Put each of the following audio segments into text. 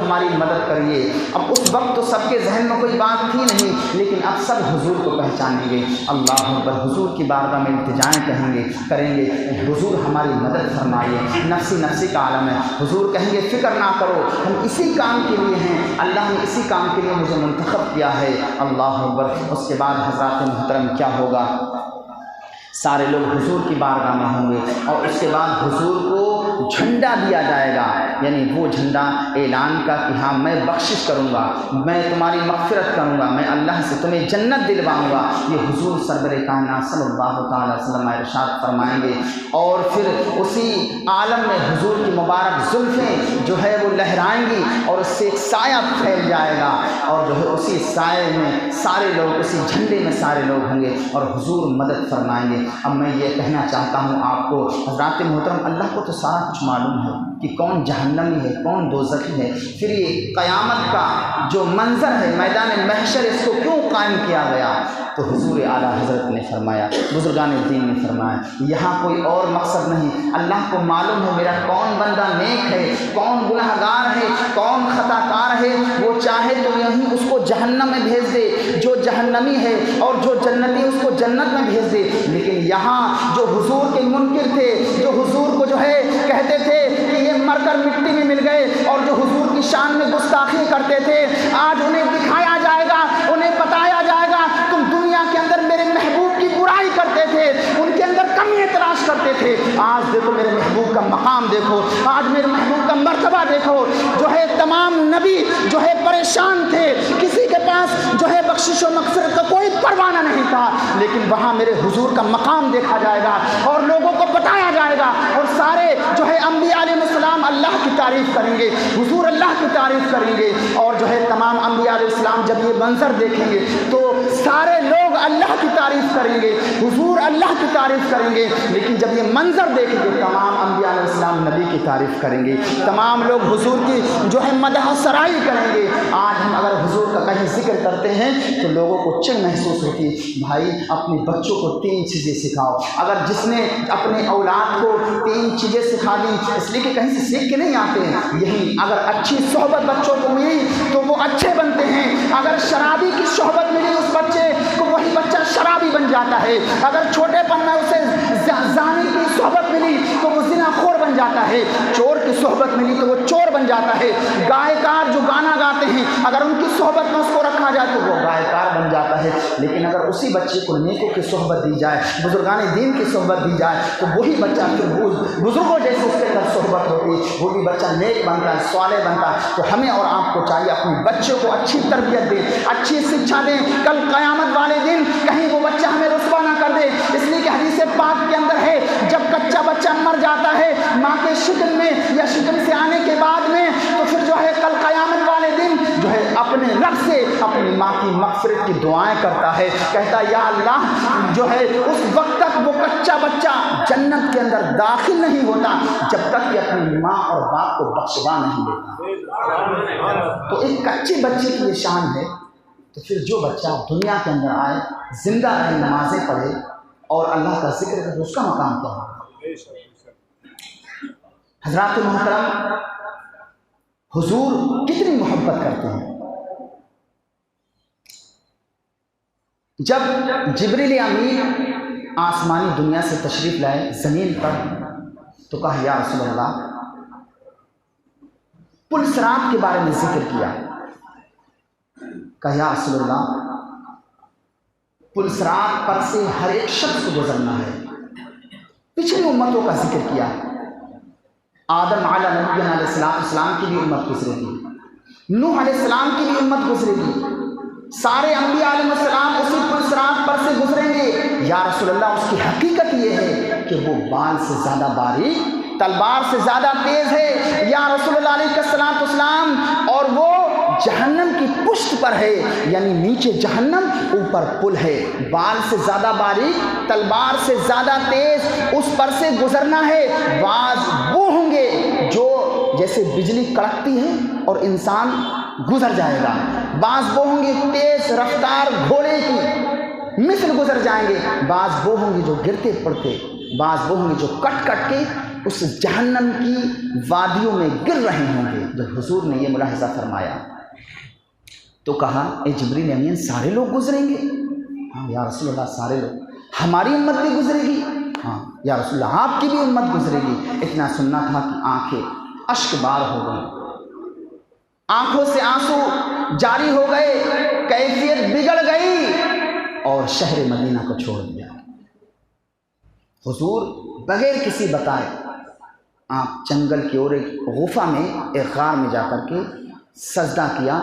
ہماری مدد کریے۔ اب اس وقت تو سب کے ذہن میں کوئی بات تھی نہیں، لیکن اب سب حضور کو پہچانیں گے، اللہ اکبر، حضور کی بارگاہ میں التجائیں کریں گے، حضور ہماری مدد فرمائیے۔ نفسی نفسی کا عالم ہے، حضور کہیں گے فکر نہ کرو، ہم اسی کام کے لیے ہیں، اللہ نے اسی کام کے لیے مجھے منتخب کیا ہے، اللہ اکبر۔ اس کے بعد حضرات محترم کیا ہوگا، سارے لوگ حضور کی بارگاہ میں ہوں گے، اور اس کے بعد حضور کو جھنڈا دیا جائے گا، یعنی وہ جھنڈا اعلان کا کہ ہاں میں بخشش کروں گا، میں تمہاری مغفرت کروں گا، میں اللہ سے تمہیں جنت دلواؤں گا، یہ حضور سرور کائنات صلی اللہ تعالیٰ علیہ وسلم ارشاد فرمائیں گے۔ اور پھر اسی عالم میں حضور کی مبارک زلفیں جو ہے وہ لہرائیں گی، اور اس سے ایک سایہ پھیل جائے گا، اور جو ہے اسی سائے میں سارے لوگ، اسی جھنڈے میں سارے لوگ ہوں گے، اور حضور مدد فرمائیں گے۔ اب میں یہ کہنا چاہتا ہوں آپ کو حضرات محترم، اللہ کو تو سارا کچھ معلوم ہے کہ کون جہنمی ہے، کون دوزخی ہے، پھر یہ قیامت کا جو منظر ہے، میدان محشر، اس کو کیوں قائم کیا گیا؟ تو حضور اعلیٰ حضرت نے فرمایا، بزرگان دین نے فرمایا، یہاں کوئی اور مقصد نہیں، اللہ کو معلوم ہے میرا کون بندہ نیک ہے، کون گناہ گار ہے، کون خطا کار ہے، وہ چاہے تو یہیں اس کو جہنم میں بھیج دے، جو جہنمی ہے، اور جو جنتی اس کو جنت میں بھیج دے۔ لیکن یہاں جو حضور کے منکر تھے، جو حضور کو جو ہے کہتے تھے کہ یہ مر کر مٹی میں مل گئے، اور جو حضور کی شان میں گستاخی کرتے تھے، آج انہیں دکھایا جائے گا، انہیں بتایا جائے گا، تم دنیا کے اندر میرے محبوب کی برائی کرتے تھے، ان کے اندر کمی تلاش کرتے تھے، آج دیکھو میرے محبوب کا مقام دیکھو، آج میرے محبوب کا مرتبہ دیکھو۔ جو ہے تمام نبی جو ہے پریشان تھے، کسی کے پاس جو ہے بخشش و مغفرت کا کوئی پروانہ نہیں تھا، لیکن وہاں میرے حضور کا مقام دیکھا جائے گا، اور لوگوں کو بتایا جائے گا، اور سارے جو ہے انبیاء علیہ السلام اللہ کی تعریف کریں گے، حضور اللہ کی تعریف کریں گے، اور جو ہے تمام انبیاء علیہ السلام جب یہ منظر دیکھیں گے تو سارے لوگ اللہ کی تعریف کریں گے، حضور اللہ کی تعریف کریں گے، لیکن جب یہ منظر دیکھیں گے تمام انبیاء علیہ السلام نبی کی تعریف کریں گے، تمام لوگ حضور کی جو ہے مدح سرائی کریں گے۔ آج ہم اگر حضور کا کہیں ذکر کرتے ہیں تو لوگوں کو چن محسوس ہوتی ہے، بھائی اپنے بچوں کو 3 چیزیں سکھاؤ، اگر جس نے اپنے اولاد کو 3 چیزیں سکھا دی، اس لیے کہ کہیں سے سیکھ کے نہیں آتے ہیں، یہی اگر اچھی صحبت بچوں کو ملی تو وہ اچھے بنتے ہیں، اگر شرابی کی صحبت ملی اس بچے کو وہی بچہ شرابی بن جاتا ہے، اگر چھوٹے پن میں اسے زانی کی صحبت ملی تو وہ زنا خور بن جاتا ہے، چور کی صحبت ملی تو وہ چور بن جاتا ہے، گائیکار جو گانا گاتے ہیں اگر ان کی صحبت میں اس کو رکھا جائے تو وہ گائیکار بن جاتا ہے، لیکن اگر اسی بچے کو نیکوں کی صحبت دی جائے، بزرگان دین کی صحبت دی جائے تو وہی بچہ پھر بزرگوں جیسے اس کے اندر صحبت ہوتی، وہ بھی بچہ نیک بنتا ہے، صالح بنتا ہے۔ تو ہمیں اور آپ کو چاہیے اپنے بچوں کو اچھی تربیت دیں، اچھی شکچھا دیں، کل قیامت والے دن کہیں وہ بچہ ہمیں رسوا نہ کر دے، اس لیے کہ حدیث پاک کے اندر ہے جب کچا بچہ مر جاتا ہے ماں کے شکم میں یا شکم سے آنے کے بعد میں، تو پھر جو ہے کل قیامت والے دن جو ہے اپنے رب سے اپنی ماں کی مغفرت کی دعائیں کرتا ہے، کہتا ہے یا اللہ جو ہے اس وقت تک وہ کچا بچہ جنت کے اندر داخل نہیں ہوتا جب تک کہ اپنی ماں اور باپ کو بخشوا نہیں دیتا۔ تو ایک کچے بچے کی یہ شان ہے، تو پھر جو بچہ دنیا کے اندر آئے، زندہ رہے، نمازیں پڑھے اور اللہ کا ذکر کرے، اس کا مقام کیا ہے؟ حضرات محترم، حضور کتنی محبت کرتے ہیں۔ جب جبریل امین آسمانی دنیا سے تشریف لائے زمین پر تو کہا یا رسول اللہ، پل صراط کے بارے میں ذکر کیا، کہا یا رسول اللہ پل صراط پر سے ہر ایک شخص کو گزرنا ہے۔ پچھلی امتوں کا ذکر کیا، آدم علیہ نبینا علیہ السلام کی بھی امت گزرے گی، نوح علیہ السلام کی بھی امت گزرے گی، سارے انبیاء علیہ السلام اسی پل صراط پر سے گزریں گے۔ یا رسول اللہ اس کی حقیقت یہ ہے کہ وہ بال سے زیادہ باریک، تلوار سے زیادہ تیز ہے یا رسول اللہ علیہ السلام، اور وہ جہنم کی پشت پر ہے، یعنی نیچے جہنم اوپر پل ہے، بال سے زیادہ باریک، تلوار سے زیادہ تیز، اس پر سے گزرنا ہے۔ بعض وہ ہوں گے جو جیسے بجلی کڑکتی ہے اور انسان گزر جائے گا، بعض وہ ہوں گے تیز رفتار گھوڑے کی مثل گزر جائیں گے، بعض وہ ہوں گے جو گرتے پڑتے، بعض وہ ہوں گے جو کٹ کٹ کے اس جہنم کی وادیوں میں گر رہے ہوں گے۔ جب حضور نے یہ ملاحظہ فرمایا تو کہا اے جبریل امین سارے لوگ گزریں گے؟ ہاں یا رسول اللہ سارے لوگ۔ ہماری امت بھی گزرے گی؟ ہاں یا رسول اللہ آپ کی بھی امت گزرے گی۔ اتنا سننا تھا کہ آنکھیں اشک بار ہو گئی، آنکھوں سے آنسو جاری ہو گئے، کیفیت بگڑ گئی اور شہر مدینہ کو چھوڑ دیا۔ حضور بغیر کسی بتائے آپ جنگل کی اور ایک غفا میں، ایک غار میں جا کر کے سجدہ کیا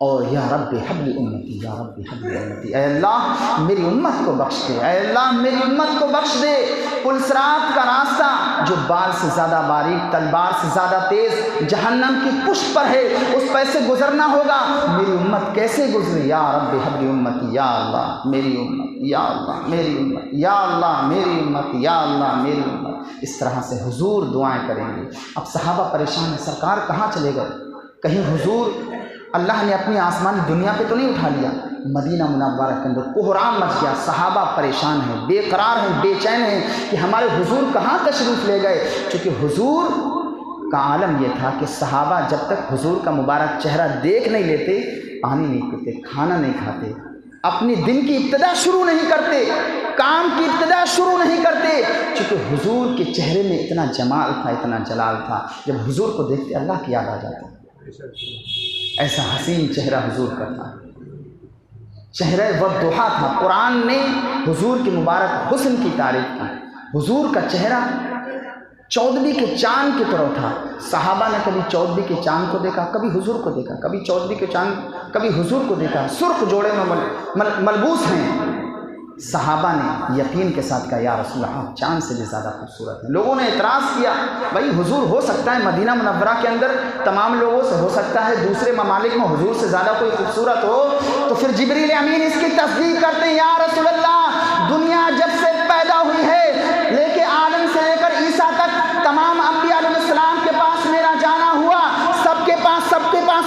اور یا رب حبل امتی، یا رب حبل امتی، اے اللہ میری امت کو بخش دے، اے اللہ میری امت کو بخش دے۔ پل صراط کا راستہ جو بال سے زیادہ باریک، تلوار سے زیادہ تیز، جہنم کی پشت پر ہے، اس پر سے گزرنا ہوگا، میری امت کیسے گزرے؟ یا رب حبل امتی، یا اللہ میری امت، یا اللہ میری امت، یا اللہ میری امت، یا اللہ میری امت۔ اس طرح سے حضور دعائیں کریں گے۔ اب صحابہ پریشان ہیں، سرکار کہاں چلے گئے؟ کہیں حضور اللہ نے اپنی آسمانی دنیا پہ تو نہیں اٹھا لیا؟ مدینہ منورہ کے اندر کوہرام مچ گیا، صحابہ پریشان ہیں، بے قرار ہیں، بے چین ہیں کہ ہمارے حضور کہاں تشریف لے گئے؟ چونکہ حضور کا عالم یہ تھا کہ صحابہ جب تک حضور کا مبارک چہرہ دیکھ نہیں لیتے پانی نہیں پیتے، کھانا نہیں کھاتے، اپنی دن کی ابتدا شروع نہیں کرتے، کام کی ابتدا شروع نہیں کرتے، چونکہ حضور کے چہرے میں اتنا جمال تھا، اتنا جلال تھا، جب حضور کو دیکھتے اللہ کی یاد آ جاتی۔ ایسا حسین چہرہ حضور کا تھا، چہرہ والضحیٰ تھا۔ قرآن نے حضور کی مبارک حسن کی تعریف کی۔ حضور کا چہرہ چودھویں کے چاند کی طرح تھا۔ صحابہ نے کبھی چودھویں کے چاند کو دیکھا، کبھی حضور کو دیکھا، کبھی چودھویں کے چاند، کبھی حضور کو دیکھا۔ سرخ جوڑے میں ملبوس ہیں۔ صحابہ نے یقین کے ساتھ کہا یا رسول اللہ آپ چاند سے بھی زیادہ خوبصورت ہیں۔ لوگوں نے اعتراض کیا بھائی حضور ہو سکتا ہے مدینہ منورہ کے اندر تمام لوگوں سے ہو سکتا ہے دوسرے ممالک میں حضور سے زیادہ کوئی خوبصورت ہو، تو پھر جبریل امین اس کی تصدیق کرتے ہیں یا رسول اللہ دنیا جب سے پیدا ہوئی ہے لے کے آدم سے لے کر عیسیٰ تک تمام انبیاء علیہ السلام کے پاس میرا جانا ہوا، سب کے پاس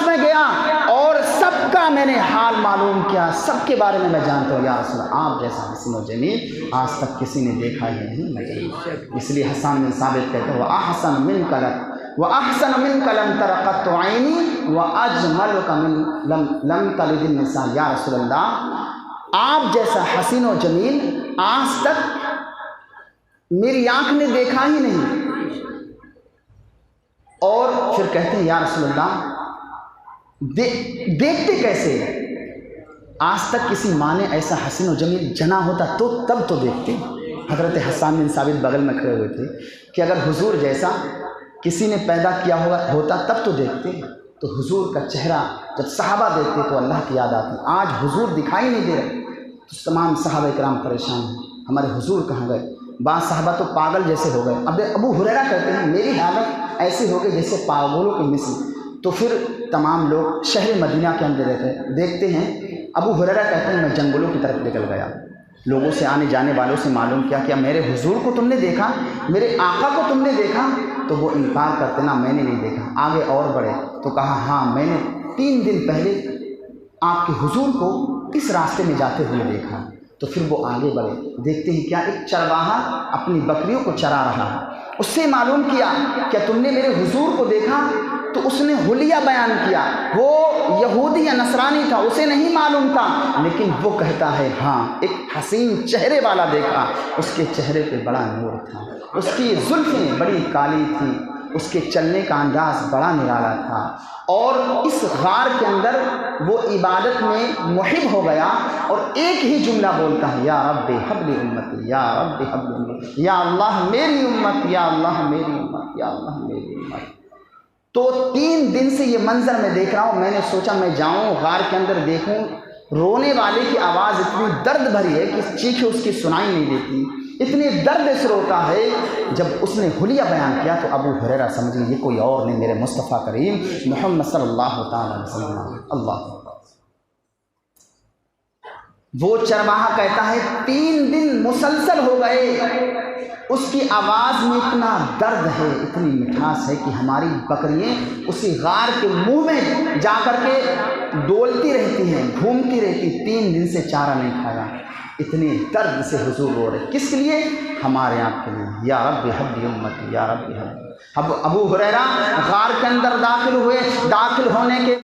میں گیا اور سب کا میں نے حال معلوم کیا، سب کے بارے میں جانتا ہوں یا رسول اللہ آپ جیسا حسن و جمیل آج تک کسی نے دیکھا ہی نہیں میں جانتا۔ اس لیے حسان بن ثابت کہتے ہیں وَأَحْسَنُ مِنْكَ لَمْ تَرَ قَطُّ عَيْنِي وَأَجْمَلُكَ مِنْ لَمْ تَلِدِ النِّسَاء۔ یا رسول اللہ آپ جیسا حسین و جمیل آج تک میری آنکھ نے دیکھا ہی نہیں۔ اور پھر کہتے ہیں یا رسول اللہ دیکھتے کیسے؟ آج تک کسی ماں نے ایسا حسین و جمیل جنا ہوتا تو تب تو دیکھتے۔ حضرت حسان بن ثابت بغل میں کھڑے ہوئے تھے کہ اگر حضور جیسا کسی نے پیدا کیا ہوتا تب تو دیکھتے۔ تو حضور کا چہرہ جب صحابہ دیکھتے تو اللہ کی یاد آتی۔ آج حضور دکھائی نہیں دے رہے تو تمام صحابہ کرام پریشان ہیں ہمارے حضور کہاں گئے؟ بعض صحابہ تو پاگل جیسے ہو گئے۔ اب ابو ہریرہ کہتے ہیں میری حالت ایسی ہو گئی جیسے پاگلوں کی مثل۔ تو پھر تمام لوگ شہر مدینہ کے اندر رہتے دیکھتے ہیں۔ ابو ہریرہ کہتے ہیں میں جنگلوں کی طرف نکل گیا، لوگوں سے آنے جانے والوں سے معلوم کیا کہ میرے حضور کو تم نے دیکھا، میرے آقا کو تم نے دیکھا؟ تو وہ انکار کرتے نا میں نے نہیں دیکھا۔ آگے اور بڑھے تو کہا ہاں میں نے 3 دن پہلے آپ کے حضور کو اس راستے میں جاتے ہوئے دیکھا۔ تو پھر وہ آگے بڑھے، دیکھتے ہیں کیا ایک چرواہا اپنی بکریوں کو چرا رہا ہے۔ اس سے معلوم کیا کیا تم نے میرے حضور کو دیکھا؟ تو اس نے حلیہ بیان کیا، وہ یہودی یا نصرانی تھا، اسے نہیں معلوم تھا، لیکن وہ کہتا ہے ہاں ایک حسین چہرے والا دیکھا، اس کے چہرے پہ بڑا نور تھا، اس کی زلفیں بڑی کالی تھیں، اس کے چلنے کا انداز بڑا نرالا تھا، اور اس غار کے اندر وہ عبادت میں محب ہو گیا اور ایک ہی جملہ بولتا ہے یا رب حبل امتی، یا رب حبل امتی، یا اللہ میری امت، یا اللہ میری امت، یا اللہ میری امت۔ تو 3 دن سے یہ منظر میں دیکھ رہا ہوں۔ میں نے سوچا میں جاؤں غار کے اندر دیکھوں، رونے والے کی آواز اتنی درد بھری ہے کہ چیخیں اس کی سنائی نہیں دیتی، اتنی درد سے روتا ہے۔ جب اس نے حلیہ بیان کیا تو ابو ہریرہ سمجھے یہ کوئی اور نہیں میرے مصطفیٰ کریم محمد صلی اللہ تعالی علیہ وسلم۔ اللہ وہ چرواہا کہتا ہے 3 دن مسلسل ہو گئے، اس کی آواز میں اتنا درد ہے، اتنی مٹھاس ہے کہ ہماری بکریاں اسی غار کے منہ میں جا کر کے ڈولتی رہتی ہیں، گھومتی رہتی، 3 دن سے چارہ نہیں کھایا، اتنے درد سے حضور رو رہے. کس کے لیے؟ ہمارے آپ کے لیے. یا رب حب امتی، یا رب حب. ابو ہریرہ غار کے اندر داخل ہوئے، داخل ہونے کے